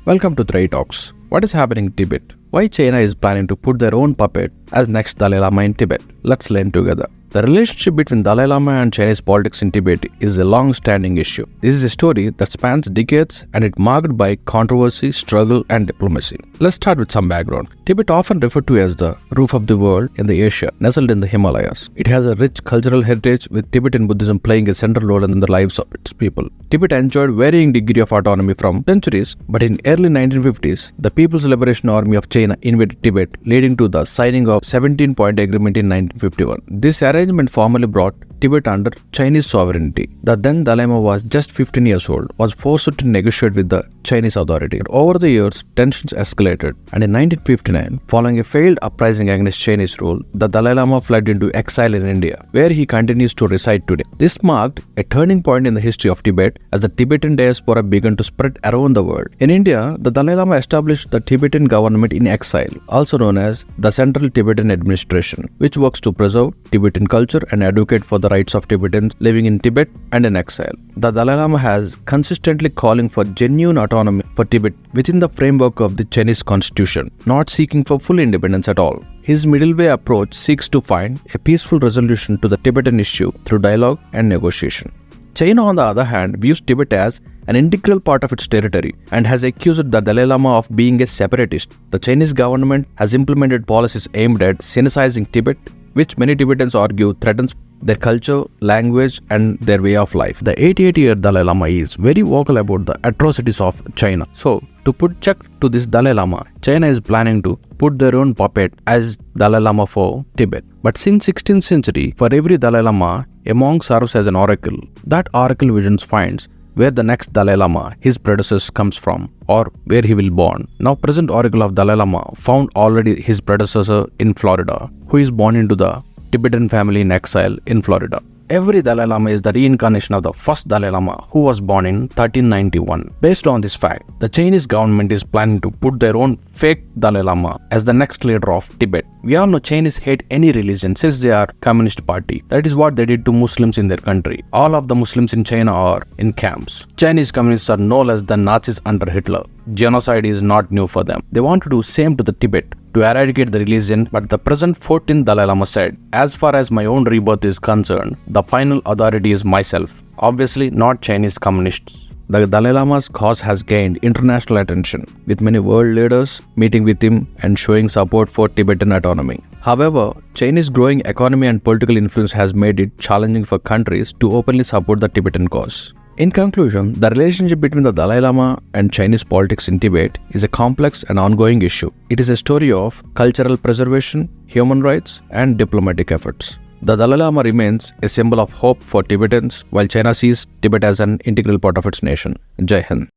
Welcome to Three Talks. What is happening in Tibet? Why China is planning to put their own puppet as next Dalai Lama in Tibet? Let's learn together. The relationship between Dalai Lama and Chinese politics in Tibet is a long-standing issue. This is a story that spans decades and it's marked by controversy, struggle and diplomacy. Let's start with some background. Tibet, often referred to as the roof of the world in the Asia, nestled in the Himalayas. It has a rich cultural heritage with Tibetan Buddhism playing a central role in the lives of its people. Tibet enjoyed varying degree of autonomy from centuries, but in early 1950s, the People's Liberation Army of China invaded Tibet, leading to the signing of 17-point agreement in 1951. This arrangement formally brought Tibet under Chinese sovereignty. The then Dalai Lama was just 15 years old, was forced to negotiate with the Chinese authority. Over the years, tensions escalated, and in 1959, following a failed uprising against Chinese rule, the Dalai Lama fled into exile in India, where he continues to reside today. This marked a turning point in the history of Tibet as the Tibetan diaspora began to spread around the world. In India, the Dalai Lama established the Tibetan government in exile, also known as the Central Tibetan Administration, which works to preserve Tibetan culture and advocate for the rights of Tibetans living in Tibet and in exile. The Dalai Lama has consistently calling for genuine autonomy for Tibet within the framework of the Chinese constitution, not seeking for full independence at all. His middle way approach seeks to find a peaceful resolution to the Tibetan issue through dialogue and negotiation. China, on the other hand, views Tibet as an integral part of its territory and has accused the Dalai Lama of being a separatist. The Chinese government has implemented policies aimed at sinicizing Tibet, which many Tibetans argue threatens their culture, language and their way of life. The 88-year Dalai Lama is very vocal about the atrocities of China. So, to put check to this Dalai Lama, China is planning to put their own puppet as Dalai Lama for Tibet. But since 16th century, for every Dalai Lama, a monk serves as an oracle. That oracle visions finds where the next Dalai Lama, his predecessor, comes from or where he will born. Now present oracle of Dalai Lama found already his predecessor in Florida, who is born into the Tibetan family in exile in Florida. Every Dalai Lama is the reincarnation of the first Dalai Lama, who was born in 1391. Based on this fact, the Chinese government is planning to put their own fake Dalai Lama as the next leader of Tibet. We all know Chinese hate any religion since they are communist party. That is what they did to Muslims in their country. All of the Muslims in China are in camps. Chinese communists are no less than Nazis under Hitler. Genocide is not new for them. They want to do same to the Tibet, to eradicate the religion, but the present 14th Dalai Lama said, as far as my own rebirth is concerned, the final authority is myself. Obviously not Chinese communists. The Dalai Lama's cause has gained international attention, with many world leaders meeting with him and showing support for Tibetan autonomy. However, China's growing economy and political influence has made it challenging for countries to openly support the Tibetan cause. In conclusion, the relationship between the Dalai Lama and Chinese politics in Tibet is a complex and ongoing issue. It is a story of cultural preservation, human rights, and diplomatic efforts. The Dalai Lama remains a symbol of hope for Tibetans, while China sees Tibet as an integral part of its nation. Jai Hind.